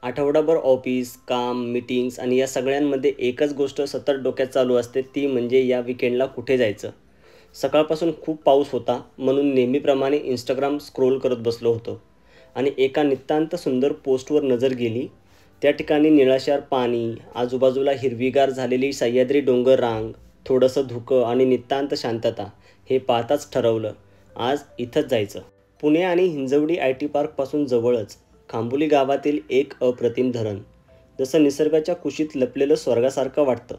आठवडाभर ऑफिस, काम, मीटिंग्स आणि या सगळ्यांमध्ये एकच गोष्ट सतत डोक्यात चालू असते, ती म्हणजे या विकेंडला कुठे जायचं. सकाळपासून खूप पाऊस होता, म्हणून नेहमीप्रमाणे इंस्टाग्राम स्क्रोल करत बसलो होतो आणि एका नितांत सुंदर पोस्टवर नजर गेली. त्या ठिकाणी निळाशार पाणी, आजूबाजूला हिरवीगार झालेली सह्याद्री डोंगर रांग, थोडंसं धुकं आणि नितांत शांतता. हे पाहताच ठरवलं, आज इथंच जायचं. पुणे आणि हिंजवडी IT पार्कपासून जवळच खांबोली गावातील एक अप्रतिम धरण, जसं निसर्गाच्या कुशीत लपलेलं स्वर्गासारखं वाटतं.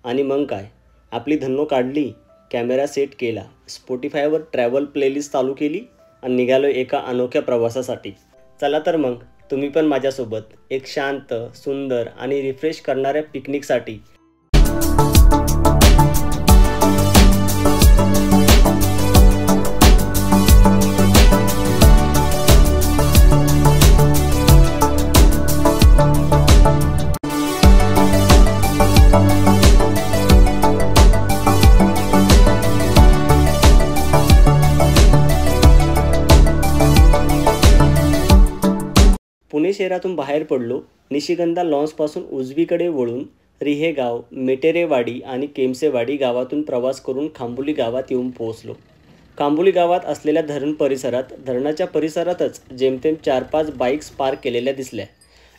आणि मग काय, आपली धन्नो काढली, कॅमेरा सेट केला, स्पॉटिफायवर ट्रॅव्हल प्लेलिस्ट चालू केली आणि निघालो एका अनोख्या प्रवासासाठी. चला तर मग तुम्ही पण माझ्यासोबत एक शांत, सुंदर आणि रिफ्रेश करणाऱ्या पिकनिकसाठी. पुणे शहरातून बाहेर पडलो. निशिगंधा लॉन्सपासून उजवीकडे वळून रिहेगाव, मेटेरेवाडी आणि केमसेवाडी गावातून प्रवास करून खांबोली गावात येऊन पोहोचलो. खांबोली गावात असलेल्या धरणाच्या परिसरातच जेमतेम 4-5 बाईक्स पार्क केलेल्या दिसल्या.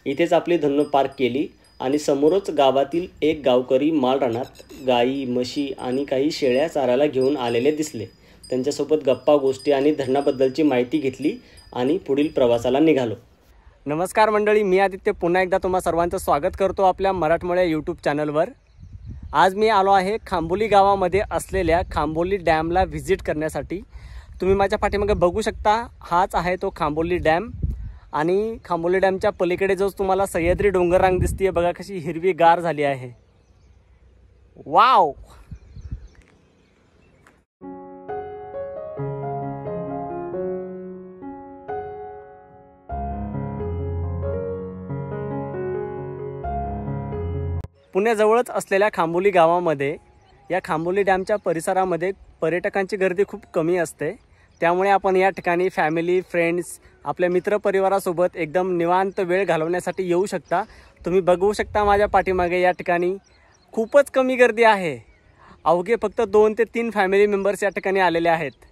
इथेच आपली धन्नो पार्क केली आणि समोरच गावातील एक गावकरी माळरानात गाई, म्हशी आणि काही शेळ्या चारायला घेऊन आलेले दिसले. त्यांच्यासोबत गप्पा गोष्टी आणि धरणाबद्दलची माहिती घेतली आणि पुढील प्रवासाला निघालो. नमस्कार मंडळी, मी आदित्य पुन्हा एकदा तुम्हा सर्वांचं स्वागत करतो आपल्या मराठमोळ्या यूट्यूब चॅनलवर. आज मी आलो आहे खांबोली गावामध्ये असलेल्या खांबोली डॅमला व्हिजिट करण्यासाठी. तुम्ही माझ्या पाठीमागे बघू शकता, हाच आहे तो खांबोली डॅम. आणि खांबोली डॅमच्या पलीकडे जो तुम्हाला सह्याद्री डोंगररांग दिसते बघा, कशी हिरवीगार झाली आहे. वाव. पुण्याजवळच असलेल्या खांबोली गावामध्ये, या खांबोली डॅमच्या परिसरामध्ये पर्यटकांची गर्दी खूप कमी असते. त्यामुळे आपण या ठिकाणी फॅमिली, फ्रेंड्स, आपल्या मित्रपरिवारासोबत एकदम निवांत वेळ घालवण्यासाठी येऊ शकता. तुम्ही बघू शकता माझ्या पाठीमागे या ठिकाणी खूपच कमी गर्दी आहे. अवघे फक्त 2 ते 3 फॅमिली मेंबर्स या ठिकाणी आलेले आहेत.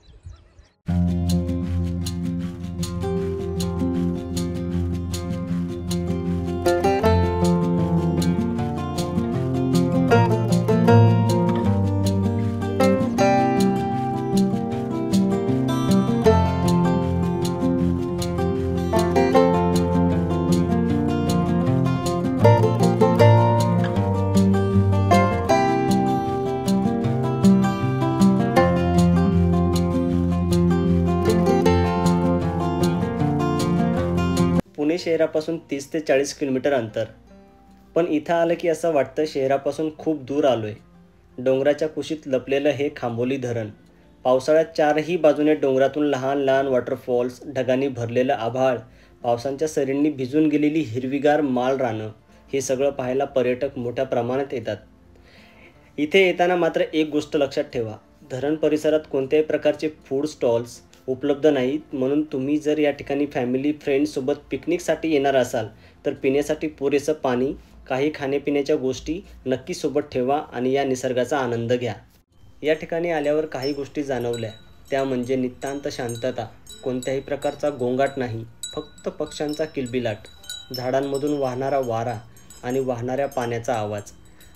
पुणे शहरापासून 30 ते 40 किलोमीटर अंतर. पण इथं आलं की असं वाटतं शहरापासून खूप दूर आलोय. डोंगराच्या कुशीत लपलेलं हे खांबोली धरण. पावसाळ्यात 4ही बाजूने डोंगरातून लहान लहान वॉटरफॉल्स, ढगांनी भरलेलं आभाळ, पावसांच्या सरींनी भिजून गेलेली हिरवीगार माळरानं, हे सगळं पाहायला पर्यटक मोठ्या प्रमाणात येतात. इथे येताना मात्र एक गोष्ट लक्षात ठेवा, धरण परिसरात कोणत्याही प्रकारचे फूड स्टॉल्स उपलब्ध नाहीत. म्हणून तुम्ही जर या ठिकाणी फॅमिली, फ्रेंड्ससोबत पिकनिकसाठी येणार असाल तर पिण्यासाठी पुरेसं पाणी, काही खाण्यापिण्याच्या गोष्टी नक्की सोबत ठेवा आणि या निसर्गाचा आनंद घ्या. या ठिकाणी आल्यावर काही गोष्टी जाणवल्या, त्या म्हणजे नितांत शांतता, कोणत्याही प्रकारचा गोंगाट नाही, फक्त पक्ष्यांचा किलबिलाट, झाडांमधून वाहणारा वारा आणि वाहणाऱ्या पाण्याचा आवाज,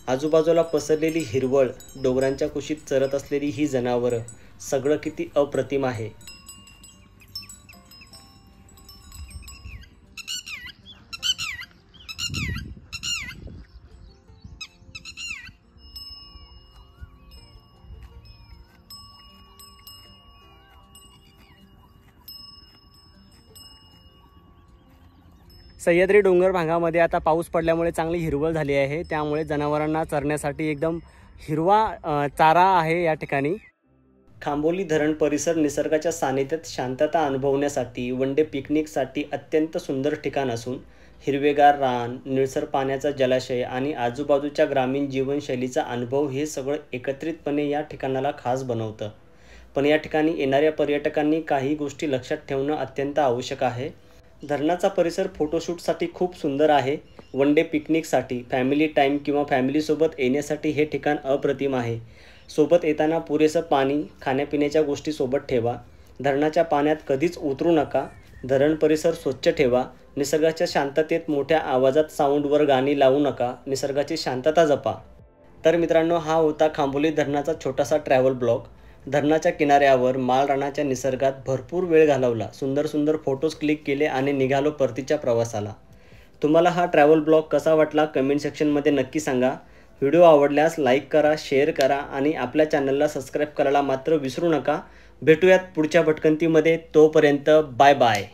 आजूबाजूला पसरलेली हिरवळ, डोंगरांच्या कुशीत चरत असलेली ही जनावरं, सगळं किती अप्रतिम आहे. सह्याद्री डोंगर भागामध्ये आता पाऊस पडल्यामुळे चांगली हिरवळ झाली आहे. त्यामुळे जनावरांना चरण्यासाठी एकदम हिरवा चारा आहे या ठिकाणी. खांबोली धरण परिसर निसर्गाच्या सानिध्यात शांतता अनुभवण्यासाठी, वन डे पिकनिकसाठी अत्यंत सुंदर ठिकाण असून हिरवेगार रान, निळसर पाण्याचा जलाशय आणि आजूबाजूच्या ग्रामीण जीवनशैलीचा अनुभव हे सगळं एकत्रितपणे या ठिकाणाला खास बनवतं. पण या ठिकाणी येणाऱ्या पर्यटकांनी काही गोष्टी लक्षात ठेवणं अत्यंत आवश्यक आहे. धरणाचा परिसर फोटोशूटसाठी खूप सुंदर आहे. वन डे पिकनिकसाठी, फॅमिली टाईम किंवा फॅमिलीसोबत येण्यासाठी हे ठिकाण अप्रतिम आहे. सोबत येताना पुरेसं पाणी, खाण्यापिण्याच्या गोष्टी सोबत ठेवा. धरणाच्या पाण्यात कधीच उतरू नका. धरण परिसर स्वच्छ ठेवा. निसर्गाच्या शांततेत मोठ्या आवाजात साऊंडवर गाणी लावू नका. निसर्गाची शांतता जपा. तर मित्रांनो, हा होता खांबोली धरणाचा छोटासा ट्रॅव्हल ब्लॉग. धरणाच्या किनाऱ्यावर माळरानाच्या निसर्गात भरपूर वेळ घालवला. सुंदर सुंदर फोटोज क्लिक केले आणि निघालो परतीच्या प्रवासाला. तुम्हाला हा ट्रॅव्हल ब्लॉग कसा वाटला कमेंट सेक्शनमध्ये नक्की सांगा. व्हिडिओ आवडल्यास लाईक करा, शेअर करा आणि आपल्या चॅनलला सबस्क्राईब करायला मात्र विसरू नका. भेटूयात पुढच्या भटकंतीमध्ये. तोपर्यंत बाय बाय.